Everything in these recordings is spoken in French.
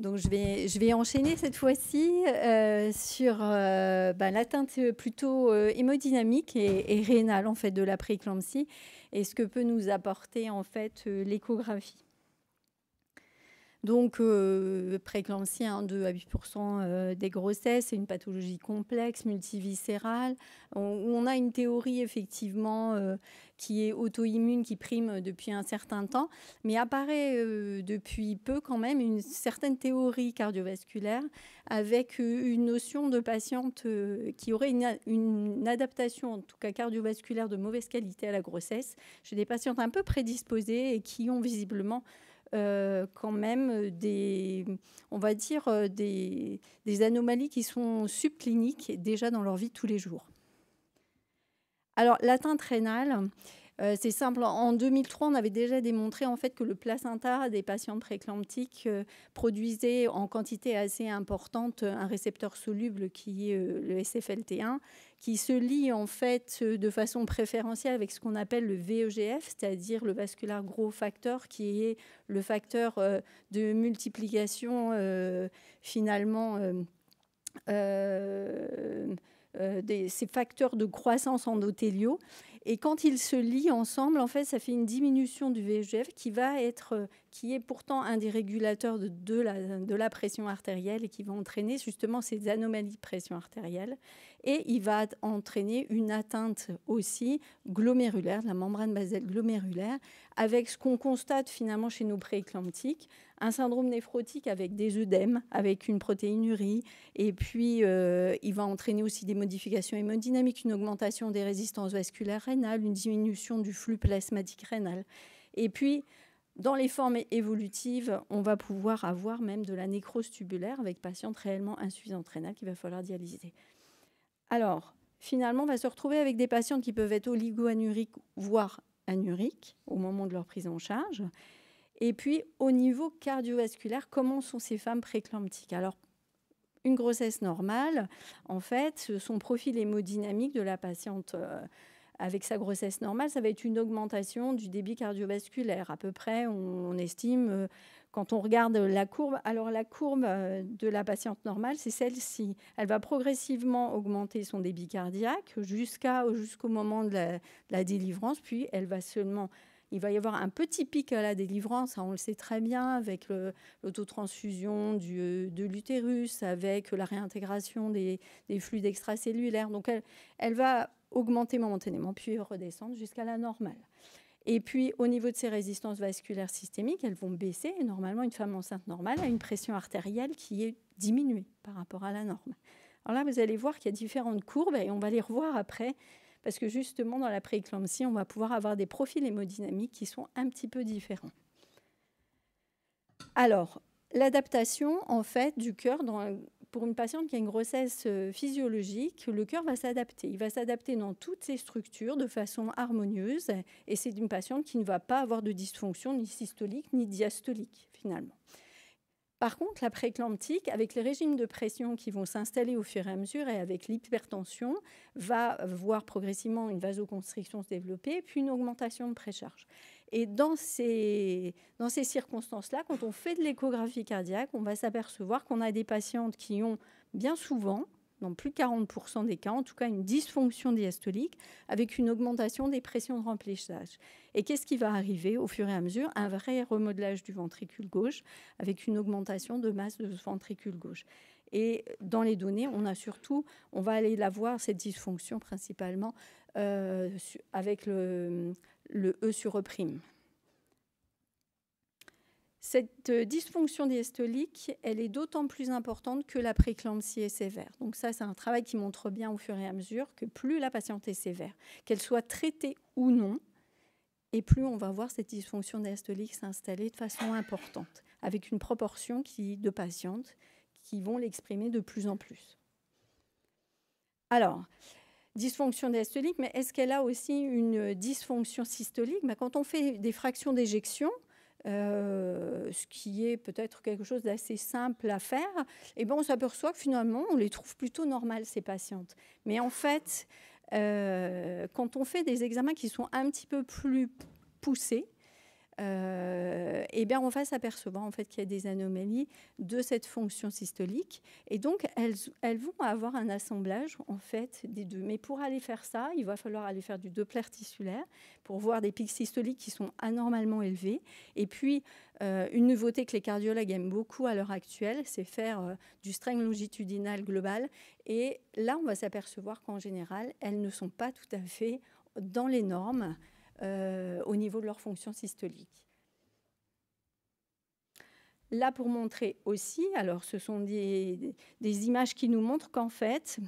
Donc, je vais enchaîner cette fois-ci sur l'atteinte plutôt hémodynamique et rénale en fait, de la prééclampsie et ce que peut nous apporter en fait, l'échographie. Donc, prééclampsie, 2 à 8% des grossesses, c'est une pathologie complexe, multiviscérale, où on a une théorie effectivement qui est auto-immune, qui prime depuis un certain temps, mais apparaît depuis peu quand même une certaine théorie cardiovasculaire avec une notion de patiente qui aurait une adaptation, en tout cas cardiovasculaire, de mauvaise qualité à la grossesse. J'ai des patientes un peu prédisposées et qui ont visiblement quand même on va dire, des anomalies qui sont subcliniques déjà dans leur vie de tous les jours. Alors, l'atteinte rénale, c'est simple. En 2003, on avait déjà démontré en fait que le placenta des patientes prééclamptiques produisait en quantité assez importante un récepteur soluble qui est le SFLT1, qui se lie en fait de façon préférentielle avec ce qu'on appelle le VEGF, c'est-à-dire le vascular growth factor, qui est le facteur de multiplication finalement ces facteurs de croissance endothéliaux. Et quand ils se lient ensemble, en fait, ça fait une diminution du VEGF qui est pourtant un des régulateurs de la pression artérielle et qui va entraîner justement ces anomalies de pression artérielle. Et il va entraîner une atteinte aussi glomérulaire, de la membrane basale glomérulaire, avec ce qu'on constate finalement chez nos prééclamptiques, un syndrome néphrotique avec des œdèmes, avec une protéinurie, et puis il va entraîner aussi des modifications hémodynamiques, une augmentation des résistances vasculaires rénales, une diminution du flux plasmatique rénal. Et puis, dans les formes évolutives, on va pouvoir avoir même de la nécrose tubulaire avec patientes réellement insuffisantes rénales qu'il va falloir dialyser. Alors, finalement, on va se retrouver avec des patientes qui peuvent être oligo-anuriques, voire anuriques, au moment de leur prise en charge. Et puis, au niveau cardiovasculaire, comment sont ces femmes prééclamptiques ? Alors, une grossesse normale, en fait, son profil hémodynamique de la patiente avec sa grossesse normale, ça va être une augmentation du débit cardiovasculaire. À peu près, on estime, quand on regarde la courbe, alors la courbe de la patiente normale, c'est celle-ci. Elle va progressivement augmenter son débit cardiaque jusqu'au moment de la délivrance, puis elle va il va y avoir un petit pic à la délivrance, on le sait très bien, avec l'autotransfusion de l'utérus, avec la réintégration des fluides extracellulaires. Donc, elle va augmenter momentanément, puis redescendre jusqu'à la normale. Et puis, au niveau de ses résistances vasculaires systémiques, elles vont baisser. Et normalement, une femme enceinte normale a une pression artérielle qui est diminuée par rapport à la norme. Alors là, vous allez voir qu'il y a différentes courbes et on va les revoir après. Parce que justement, dans la prééclampsie, on va pouvoir avoir des profils hémodynamiques qui sont un petit peu différents. Alors, l'adaptation, en fait, du cœur, pour une patiente qui a une grossesse physiologique, le cœur va s'adapter. Il va s'adapter dans toutes ses structures de façon harmonieuse. Et c'est une patiente qui ne va pas avoir de dysfonction ni systolique ni diastolique, finalement. Par contre, la prééclamptique, avec les régimes de pression qui vont s'installer au fur et à mesure et avec l'hypertension, va voir progressivement une vasoconstriction se développer, puis une augmentation de précharge. Et dans ces circonstances-là, quand on fait de l'échographie cardiaque, on va s'apercevoir qu'on a des patientes qui ont bien souvent, dans plus de 40% des cas, en tout cas une dysfonction diastolique avec une augmentation des pressions de remplissage. Et qu'est-ce qui va arriver au fur et à mesure ? Un vrai remodelage du ventricule gauche avec une augmentation de masse de ce ventricule gauche. Et dans les données, on va aller la voir, cette dysfonction principalement, avec le E sur E'. Cette dysfonction diastolique, elle est d'autant plus importante que la prééclampsie est sévère. Donc ça, c'est un travail qui montre bien au fur et à mesure que plus la patiente est sévère, qu'elle soit traitée ou non, et plus on va voir cette dysfonction diastolique s'installer de façon importante, avec une proportion de patientes qui vont l'exprimer de plus en plus. Alors, dysfonction diastolique, mais est-ce qu'elle a aussi une dysfonction systolique ? Quand on fait des fractions d'éjection, ce qui est peut-être quelque chose d'assez simple à faire, on s'aperçoit que finalement, on les trouve plutôt normales, ces patientes. Mais en fait, quand on fait des examens qui sont un petit peu plus poussés, eh bien, on va s'apercevoir en fait qu'il y a des anomalies de cette fonction systolique. Et donc, elles vont avoir un assemblage en fait des deux. Mais pour aller faire ça, il va falloir aller faire du Doppler tissulaire pour voir des pics systoliques qui sont anormalement élevés. Et puis, une nouveauté que les cardiologues aiment beaucoup à l'heure actuelle, c'est faire du strain longitudinal global. Et là, on va s'apercevoir qu'en général, elles ne sont pas tout à fait dans les normes au niveau de leur fonction systolique. Là, pour montrer aussi, alors ce sont des images qui nous montrent qu'en fait,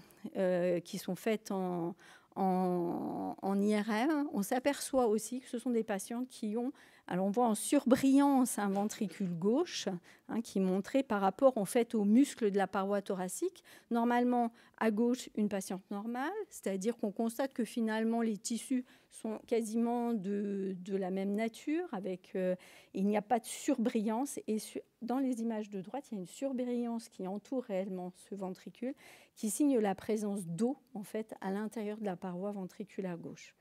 qui sont faites en IRM, on s'aperçoit aussi que ce sont des patients qui ont, alors on voit en surbrillance un ventricule gauche, qui est montré par rapport en fait aux muscles de la paroi thoracique. Normalement, à gauche, une patiente normale, c'est-à-dire qu'on constate que finalement les tissus sont quasiment de la même nature, avec il n'y a pas de surbrillance, et dans les images de droite, il y a une surbrillance qui entoure réellement ce ventricule, qui signe la présence d'eau en fait à l'intérieur de la paroi ventriculaire gauche.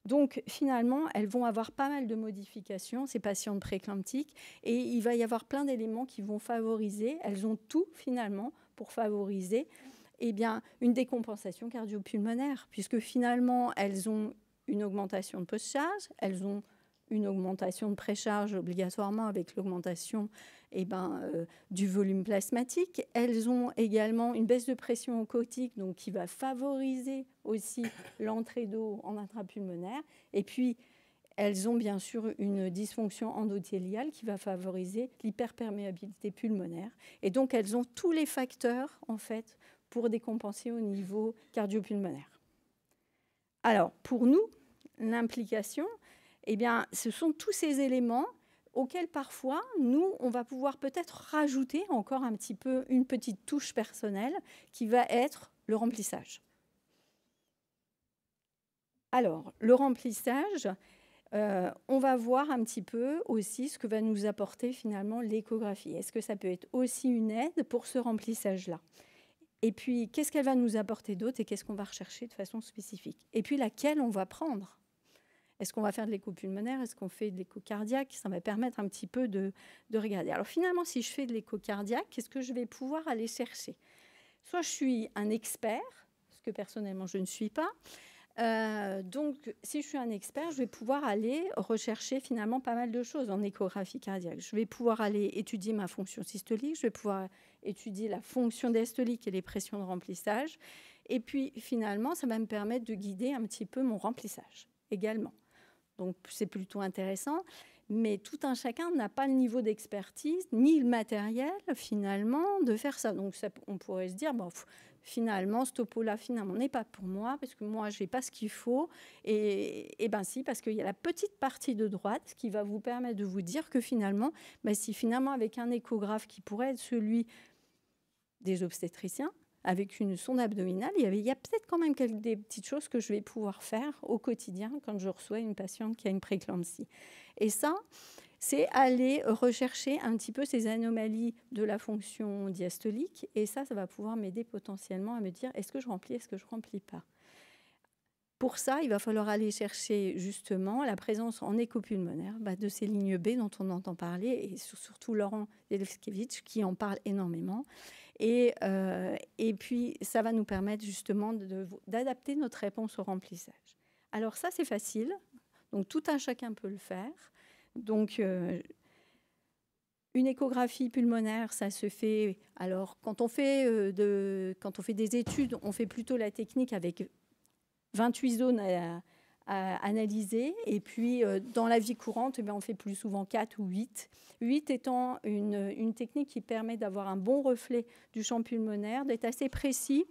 Donc finalement, elles vont avoir pas mal de modifications, ces patientes préclamptiques, et il va y avoir plein d'éléments qui vont favoriser, elles ont tout finalement pour favoriser une décompensation cardio-pulmonaire, puisque finalement, elles ont une augmentation de post-charge, elles ont une augmentation de précharge obligatoirement avec l'augmentation du volume plasmatique. Elles ont également une baisse de pression oncotique, donc qui va favoriser aussi l'entrée d'eau en intrapulmonaire. Et puis, elles ont bien sûr une dysfonction endothéliale qui va favoriser l'hyperperméabilité pulmonaire. Et donc, elles ont tous les facteurs, en fait, pour décompenser au niveau cardio-pulmonaire. Alors, pour nous, l'implication, ce sont tous ces éléments auxquels parfois, nous, on va pouvoir peut-être rajouter encore un petit peu une petite touche personnelle qui va être le remplissage. Alors, le remplissage, on va voir un petit peu aussi ce que va nous apporter finalement l'échographie. Est-ce que ça peut être aussi une aide pour ce remplissage-là ? Et puis, qu'est-ce qu'elle va nous apporter d'autre et qu'est-ce qu'on va rechercher de façon spécifique ? Et puis, laquelle on va prendre ? Est-ce qu'on va faire de l'écho pulmonaire ? Est-ce qu'on fait de l'écho cardiaque ? Ça va permettre un petit peu de regarder. Alors finalement, si je fais de l'écho cardiaque, qu'est-ce que je vais pouvoir aller chercher ? Soit je suis un expert, ce que personnellement je ne suis pas. Donc, si je suis un expert, je vais pouvoir aller rechercher finalement pas mal de choses en échographie cardiaque. Je vais pouvoir aller étudier ma fonction systolique, je vais pouvoir étudier la fonction diastolique et les pressions de remplissage. Et puis, finalement, ça va me permettre de guider un petit peu mon remplissage également. Donc, c'est plutôt intéressant. Mais tout un chacun n'a pas le niveau d'expertise, ni le matériel, finalement, de faire ça. Donc, on pourrait se dire, finalement, ce topo-là, finalement, n'est pas pour moi, parce que moi, je n'ai pas ce qu'il faut. Et si, parce qu'il y a la petite partie de droite qui va vous permettre de vous dire que finalement, si finalement, avec un échographe qui pourrait être celui des obstétriciens, avec une sonde abdominale, il y a peut-être quand même des petites choses que je vais pouvoir faire au quotidien quand je reçois une patiente qui a une prééclampsie. Et ça, c'est aller rechercher un petit peu ces anomalies de la fonction diastolique. Et ça va pouvoir m'aider potentiellement à me dire est-ce que je remplis, est-ce que je ne remplis pas. Pour ça, il va falloir aller chercher justement la présence en écho pulmonaire de ces lignes B dont on entend parler, et surtout Laurent Delevskevitch qui en parle énormément. Et puis, ça va nous permettre justement d'adapter notre réponse au remplissage. Alors ça, c'est facile. Donc, tout un chacun peut le faire. Donc, une échographie pulmonaire, ça se fait... Alors, quand on fait des études, on fait plutôt la technique avec 28 zones à analyser. Et puis, dans la vie courante, on fait plus souvent 4 ou 8. 8 étant une technique qui permet d'avoir un bon reflet du champ pulmonaire, d'être assez précis.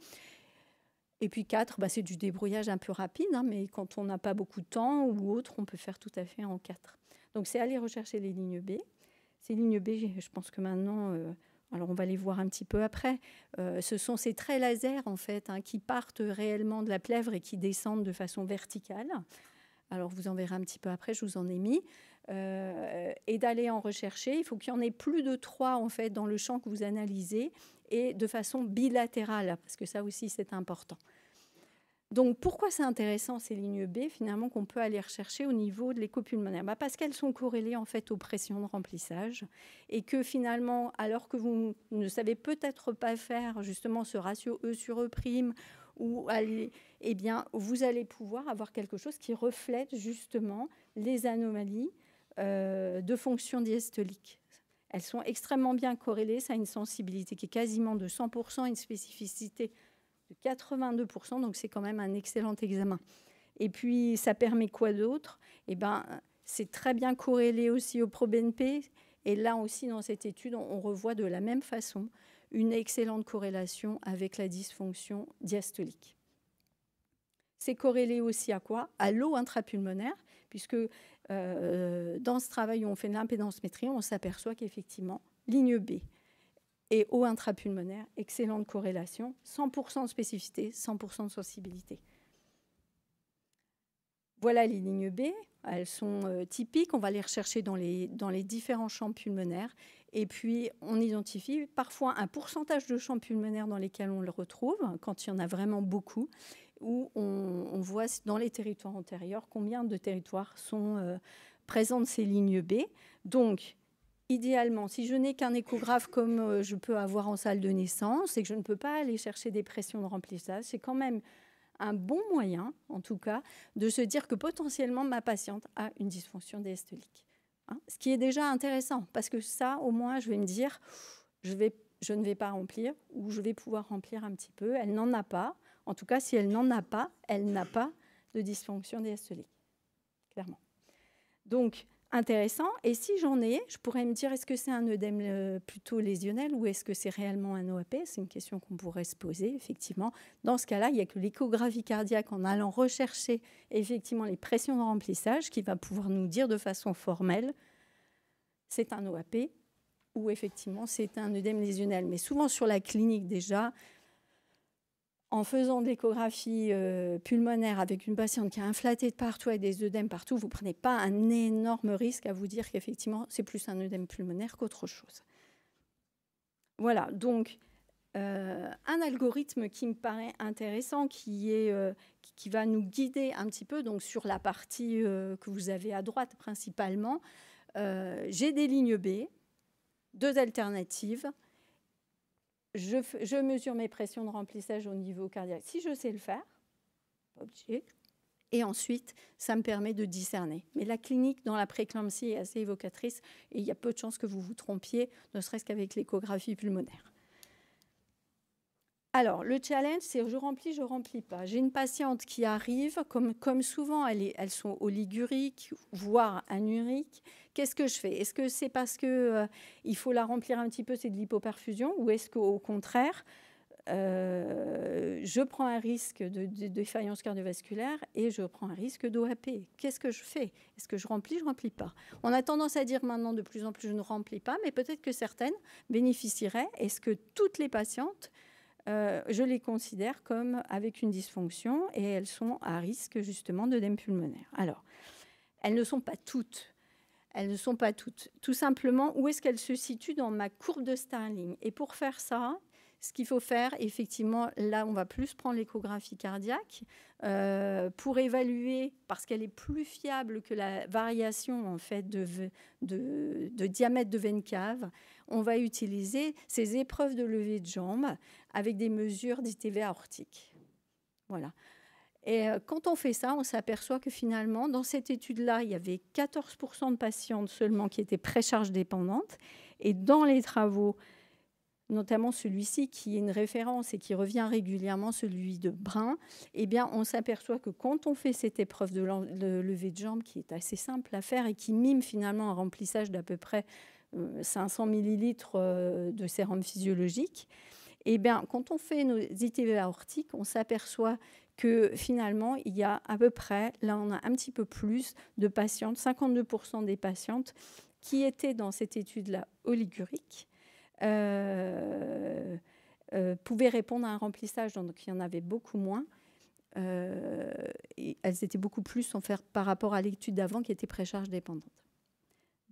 Et puis 4, c'est du débrouillage un peu rapide, mais quand on n'a pas beaucoup de temps ou autre, on peut faire tout à fait en 4. Donc, c'est aller rechercher les lignes B. Ces lignes B, je pense que maintenant... alors, on va les voir un petit peu après. Ce sont ces traits laser, en fait, qui partent réellement de la plèvre et qui descendent de façon verticale. Alors, vous en verrez un petit peu après, je vous en ai mis. Et d'aller en rechercher. Il faut qu'il y en ait plus de 3, en fait, dans le champ que vous analysez, et de façon bilatérale, parce que ça aussi, c'est important. Donc, pourquoi c'est intéressant ces lignes B, finalement, qu'on peut aller rechercher au niveau de l'écho pulmonaire? Parce qu'elles sont corrélées, en fait, aux pressions de remplissage et que, finalement, alors que vous ne savez peut-être pas faire, justement, ce ratio E sur E', ou eh bien, vous allez pouvoir avoir quelque chose qui reflète, justement, les anomalies de fonction diastolique. Elles sont extrêmement bien corrélées, ça a une sensibilité qui est quasiment de 100%, une spécificité de 82%, donc c'est quand même un excellent examen. Et puis, ça permet quoi d'autre? C'est très bien corrélé aussi au ProBNP. Et là aussi, dans cette étude, on revoit de la même façon une excellente corrélation avec la dysfonction diastolique. C'est corrélé aussi à quoi? À l'eau intrapulmonaire, puisque dans ce travail où on fait de l'impédance-métrie, on s'aperçoit qu'effectivement, ligne B et eau intrapulmonaire, excellente corrélation, 100% de spécificité, 100% de sensibilité. Voilà les lignes B, elles sont typiques, on va les rechercher dans les différents champs pulmonaires, et puis on identifie parfois un pourcentage de champs pulmonaires dans lesquels on le retrouve, quand il y en a vraiment beaucoup, où on voit dans les territoires antérieurs combien de territoires sont présents de ces lignes B. Donc, idéalement, si je n'ai qu'un échographe comme je peux avoir en salle de naissance et que je ne peux pas aller chercher des pressions de remplissage, c'est quand même un bon moyen, en tout cas, de se dire que potentiellement ma patiente a une dysfonction diastolique. Ce qui est déjà intéressant, parce que ça, au moins, je vais me dire, je ne vais pas remplir, ou je vais pouvoir remplir un petit peu. Elle n'en a pas. En tout cas, si elle n'en a pas, elle n'a pas de dysfonction diastolique, clairement. Donc, intéressant. Et si j'en ai, je pourrais me dire, est-ce que c'est un œdème plutôt lésionnel ou est-ce que c'est réellement un OAP? C'est une question qu'on pourrait se poser, effectivement. Dans ce cas-là, il n'y a que l'échographie cardiaque en allant rechercher effectivement les pressions de remplissage qui va pouvoir nous dire de façon formelle c'est un OAP ou effectivement c'est un œdème lésionnel. Mais souvent sur la clinique déjà, en faisant de l'échographie pulmonaire avec une patiente qui a inflaté de partout avec des œdèmes partout, vous ne prenez pas un énorme risque à vous dire qu'effectivement, c'est plus un œdème pulmonaire qu'autre chose. Voilà, donc un algorithme qui me paraît intéressant, qui va nous guider un petit peu donc, sur la partie que vous avez à droite principalement. J'ai des lignes B, 2 alternatives. Je mesure mes pressions de remplissage au niveau cardiaque. Si je sais le faire, pas obligé. Et ensuite, ça me permet de discerner. Mais la clinique dans la prééclampsie est assez évocatrice et il y a peu de chances que vous vous trompiez, ne serait-ce qu'avec l'échographie pulmonaire. Alors, le challenge, c'est je remplis pas. J'ai une patiente qui arrive, comme souvent, elles sont oliguriques, voire anuriques. Qu'est-ce que je fais? Est-ce que c'est parce qu'il faut la remplir un petit peu, c'est de l'hypoperfusion, ou est-ce qu'au contraire, je prends un risque de défaillance cardiovasculaire et je prends un risque d'OAP? Qu'est-ce que je fais? Est-ce que je remplis pas? On a tendance à dire maintenant de plus en plus je ne remplis pas, mais peut-être que certaines bénéficieraient. Est-ce que toutes les patientes je les considère comme avec une dysfonction et elles sont à risque justement d'œdème pulmonaire? Alors, elles ne sont pas toutes. Elles ne sont pas toutes. Tout simplement, où est-ce qu'elles se situent dans ma courbe de Starling? Et pour faire ça, ce qu'il faut faire, effectivement, là, on va plus prendre l'échographie cardiaque pour évaluer, parce qu'elle est plus fiable que la variation en fait de diamètre de veine cave. On va utiliser ces épreuves de levée de jambes avec des mesures d'ITV aortique. Voilà. Et quand on fait ça, on s'aperçoit que finalement, dans cette étude-là, il y avait 14% de patientes seulement qui étaient précharge dépendantes. Et dans les travaux, notamment celui-ci qui est une référence et qui revient régulièrement, celui de Brun, eh bien, on s'aperçoit que quand on fait cette épreuve de levée de jambes, qui est assez simple à faire et qui mime finalement un remplissage d'à peu près 500 millilitres de sérum physiologique, eh bien, quand on fait nos ITV aortiques, on s'aperçoit que finalement, il y a à peu près, là on a un petit peu plus de patientes, 52% des patientes qui étaient dans cette étude-là oligurique, pouvaient répondre à un remplissage, donc il y en avait beaucoup moins. Et elles étaient beaucoup plus en faire par rapport à l'étude d'avant qui était précharge dépendante.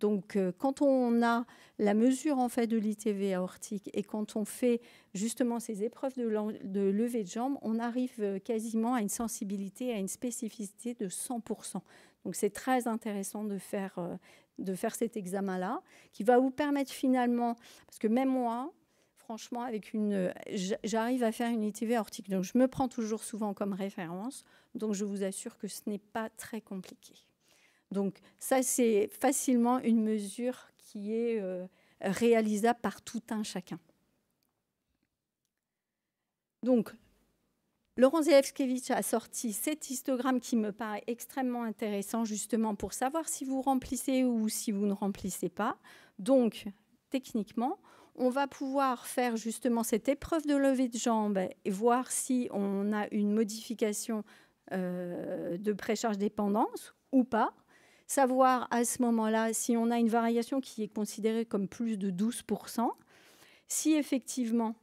Donc, quand on a la mesure en fait de l'ITV aortique et quand on fait justement ces épreuves de levée de jambes, on arrive quasiment à une sensibilité, à une spécificité de 100%. Donc, c'est très intéressant de faire cet examen-là, qui va vous permettre finalement, parce que même moi, franchement, j'arrive à faire une ITV aortique. Donc, je me prends toujours souvent comme référence. Donc, je vous assure que ce n'est pas très compliqué. Donc ça, c'est facilement une mesure qui est réalisable par tout un chacun. Donc, Laurent Zelewskiewicz a sorti cet histogramme qui me paraît extrêmement intéressant, justement pour savoir si vous remplissez ou si vous ne remplissez pas. Donc, techniquement, on va pouvoir faire justement cette épreuve de levée de jambes et voir si on a une modification de précharge dépendance ou pas. Savoir à ce moment-là si on a une variation qui est considérée comme plus de 12%. Si effectivement,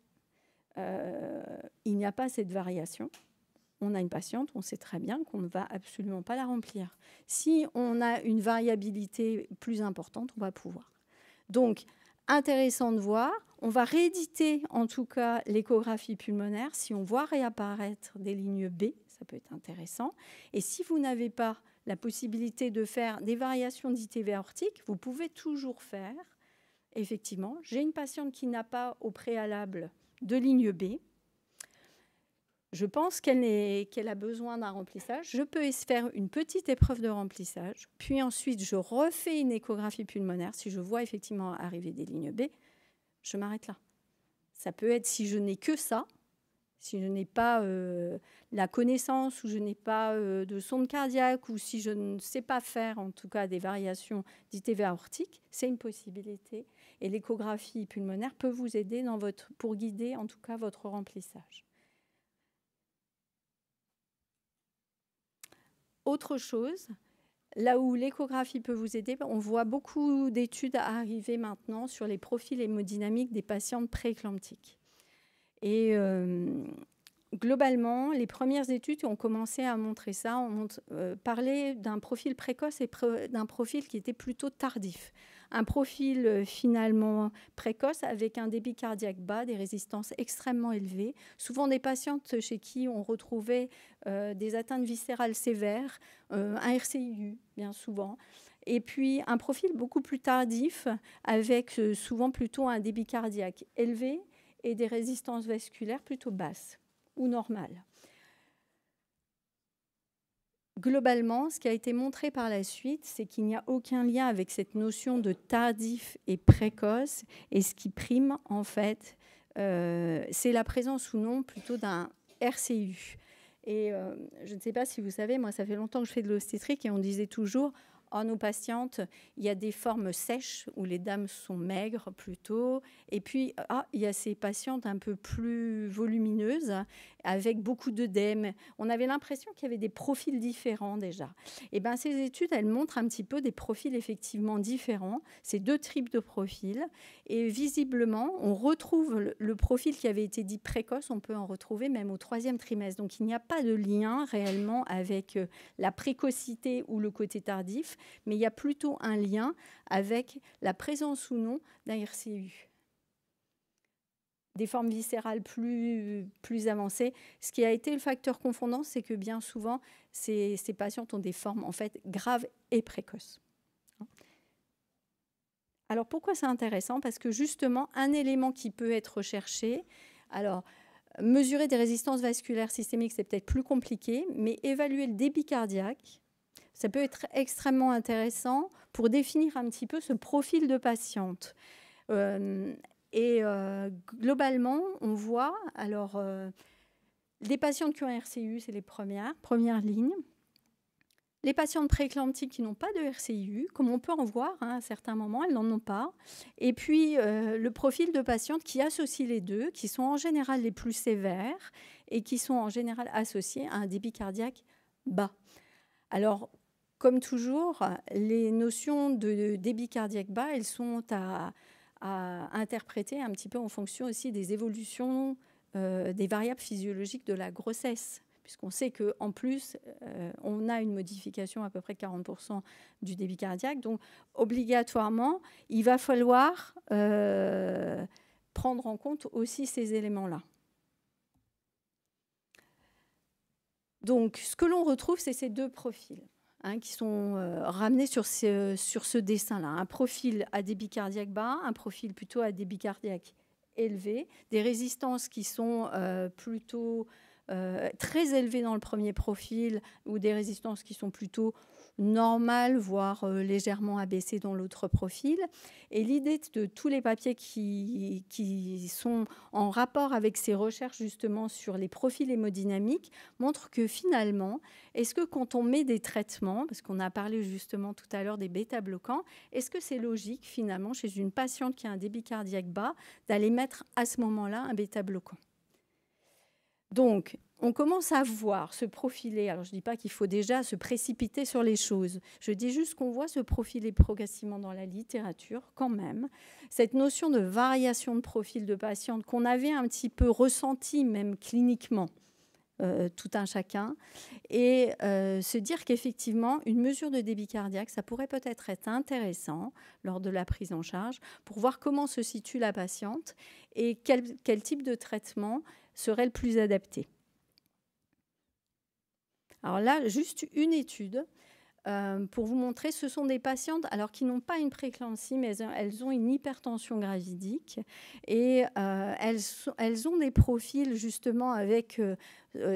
il n'y a pas cette variation, on a une patiente, on sait très bien qu'on ne va absolument pas la remplir. Si on a une variabilité plus importante, on va pouvoir. Donc, intéressant de voir. On va rééditer en tout cas l'échographie pulmonaire. Si on voit réapparaître des lignes B, ça peut être intéressant. Et si vous n'avez pas la possibilité de faire des variations d'ITV aortique, vous pouvez toujours faire, effectivement, j'ai une patiente qui n'a pas au préalable de ligne B. Je pense qu'elle a besoin d'un remplissage. Je peux faire une petite épreuve de remplissage. Puis ensuite, je refais une échographie pulmonaire. Si je vois effectivement arriver des lignes B, je m'arrête là. Ça peut être si je n'ai que ça, si je n'ai pas la connaissance ou je n'ai pas de sonde cardiaque ou si je ne sais pas faire en tout cas des variations d'ITV aortique, c'est une possibilité. Et l'échographie pulmonaire peut vous aider pour guider en tout cas votre remplissage. Autre chose, là où l'échographie peut vous aider, on voit beaucoup d'études arriver maintenant sur les profils hémodynamiques des patientes prééclamptiques. Et globalement, les premières études ont commencé à montrer ça. On parlait d'un profil précoce et d'un profil qui était plutôt tardif. Un profil finalement précoce avec un débit cardiaque bas, des résistances extrêmement élevées, souvent des patientes chez qui on retrouvait des atteintes viscérales sévères, un RCIU bien souvent, et puis un profil beaucoup plus tardif avec souvent plutôt un débit cardiaque élevé et des résistances vasculaires plutôt basses ou normales. Globalement, ce qui a été montré par la suite, c'est qu'il n'y a aucun lien avec cette notion de tardif et précoce. Et ce qui prime, en fait, c'est la présence ou non plutôt d'un RCU. Et je ne sais pas si vous savez, moi, ça fait longtemps que je fais de l'obstétrique et on disait toujours... En nos patientes, il y a des formes sèches où les dames sont maigres plutôt. Et puis, il y a ces patientes un peu plus volumineuses avec beaucoup d'œdème. On avait l'impression qu'il y avait des profils différents déjà. Et bien, ces études, elles montrent un petit peu des profils effectivement différents. C'est deux types de profils. Et visiblement, on retrouve le profil qui avait été dit précoce, on peut en retrouver même au 3e trimestre. Donc, il n'y a pas de lien réellement avec la précocité ou le côté tardif, mais il y a plutôt un lien avec la présence ou non d'un RCU. Des formes viscérales plus avancées. Ce qui a été le facteur confondant, c'est que bien souvent, ces patientes ont des formes en fait graves et précoces. Alors pourquoi c'est intéressant? Parce que justement, un élément qui peut être recherché, alors mesurer des résistances vasculaires systémiques, c'est peut-être plus compliqué, mais évaluer le débit cardiaque, ça peut être extrêmement intéressant pour définir un petit peu ce profil de patiente. Globalement, on voit, alors, des patientes qui ont un RCU, c'est les premières lignes. Les patientes prééclamptiques qui n'ont pas de RCU, comme on peut en voir à certains moments, elles n'en ont pas. Et puis, le profil de patientes qui associent les deux, qui sont en général les plus sévères et qui sont en général associées à un débit cardiaque bas. Alors, comme toujours, les notions de débit cardiaque bas, elles sont à interpréter un petit peu en fonction aussi des évolutions des variables physiologiques de la grossesse, puisqu'on sait qu'en plus, on a une modification à peu près 40% du débit cardiaque. Donc, obligatoirement, il va falloir prendre en compte aussi ces éléments-là. Donc, ce que l'on retrouve, c'est ces deux profils qui sont ramenés sur ce dessin-là. Un profil à débit cardiaque bas, un profil plutôt à débit cardiaque élevé, des résistances qui sont plutôt très élevées dans le premier profil ou des résistances qui sont plutôt normales, voire légèrement abaissées dans l'autre profil. Et l'idée de tous les papiers qui sont en rapport avec ces recherches justement sur les profils hémodynamiques montre que finalement, est-ce que quand on met des traitements, parce qu'on a parlé justement tout à l'heure des bêta-bloquants, est-ce que c'est logique finalement chez une patiente qui a un débit cardiaque bas d'aller mettre à ce moment-là un bêta-bloquant? Donc, on commence à voir se profiler. Alors, je ne dis pas qu'il faut déjà se précipiter sur les choses. Je dis juste qu'on voit se profiler progressivement dans la littérature, quand même. Cette notion de variation de profil de patiente qu'on avait un petit peu ressentie, même cliniquement, tout un chacun, et se dire qu'effectivement, une mesure de débit cardiaque, ça pourrait peut-être être intéressant lors de la prise en charge pour voir comment se situe la patiente et quel type de traitement serait le plus adapté. Alors là, juste une étude pour vous montrer, ce sont des patientes alors qui n'ont pas une prééclampsie, mais elles ont une hypertension gravidique et elles ont des profils justement avec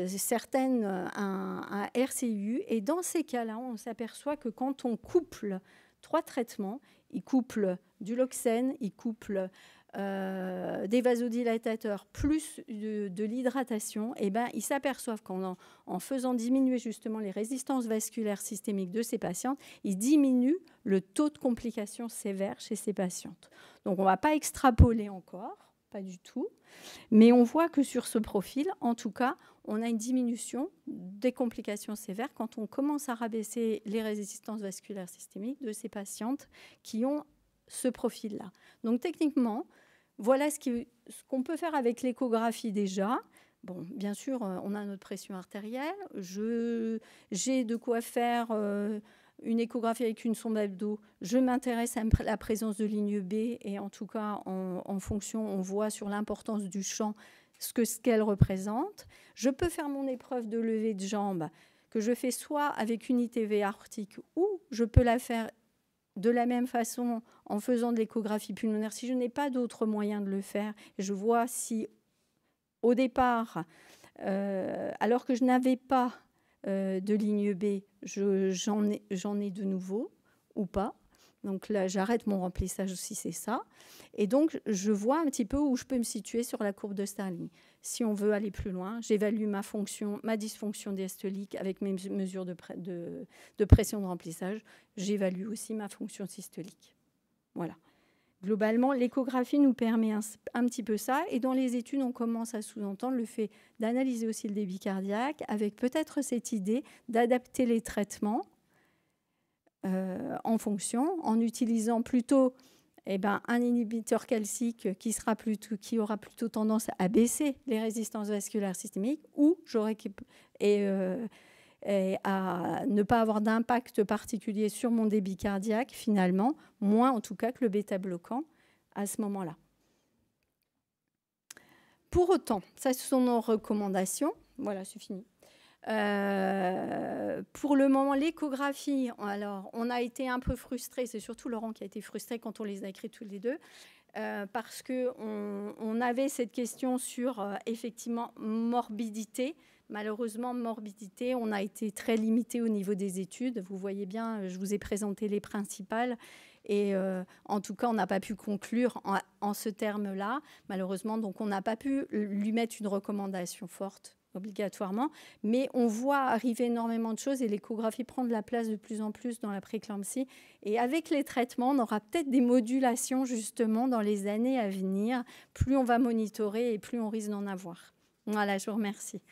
certaines un RCU. Et dans ces cas-là, on s'aperçoit que quand on couple 3 traitements, ils couplent du Loxène, ils couplent des vasodilatateurs plus de l'hydratation, et ben, ils s'aperçoivent qu'en faisant diminuer justement les résistances vasculaires systémiques de ces patientes, ils diminuent le taux de complications sévères chez ces patientes. Donc on ne va pas extrapoler encore, pas du tout, mais on voit que sur ce profil, en tout cas, on a une diminution des complications sévères quand on commence à rabaisser les résistances vasculaires systémiques de ces patientes qui ont ce profil-là. Donc techniquement, voilà ce qu'on peut faire avec l'échographie déjà. Bon, bien sûr, on a notre pression artérielle. J'ai de quoi faire une échographie avec une sonde abdo. Je m'intéresse à la présence de ligne B et en tout cas, en fonction, on voit sur l'importance du champ ce qu'elle représente. Je peux faire mon épreuve de levée de jambe que je fais soit avec une ITV aortique ou je peux la faire de la même façon en faisant de l'échographie pulmonaire. Si je n'ai pas d'autre moyen de le faire, je vois si au départ, alors que je n'avais pas de ligne B, j'en ai de nouveau ou pas. Donc là, j'arrête mon remplissage si c'est ça. Et donc, je vois un petit peu où je peux me situer sur la courbe de Starling. Si on veut aller plus loin, j'évalue ma dysfonction diastolique avec mes mesures de pression de remplissage. J'évalue aussi ma fonction systolique. Voilà. Globalement, l'échographie nous permet un petit peu ça. Et dans les études, on commence à sous-entendre le fait d'analyser aussi le débit cardiaque avec peut-être cette idée d'adapter les traitements en fonction, en utilisant plutôt un inhibiteur calcique qui aura plutôt tendance à baisser les résistances vasculaires systémiques, ou et à ne pas avoir d'impact particulier sur mon débit cardiaque, finalement, moins en tout cas que le bêta-bloquant à ce moment-là. Pour autant, ça, ce sont nos recommandations. Voilà, c'est fini. Pour le moment, l'échographie, alors on a été un peu frustrés, c'est surtout Laurent qui a été frustré quand on les a écrits tous les deux, parce qu'on avait cette question sur effectivement morbidité. Malheureusement, morbidité, on a été très limité au niveau des études. Vous voyez bien, je vous ai présenté les principales. Et en tout cas, on n'a pas pu conclure en ce terme-là, malheureusement. Donc, on n'a pas pu lui mettre une recommandation forte, obligatoirement. Mais on voit arriver énormément de choses et l'échographie prend de la place de plus en plus dans la prééclampsie. Et avec les traitements, on aura peut-être des modulations, justement, dans les années à venir. Plus on va monitorer et plus on risque d'en avoir. Voilà, je vous remercie.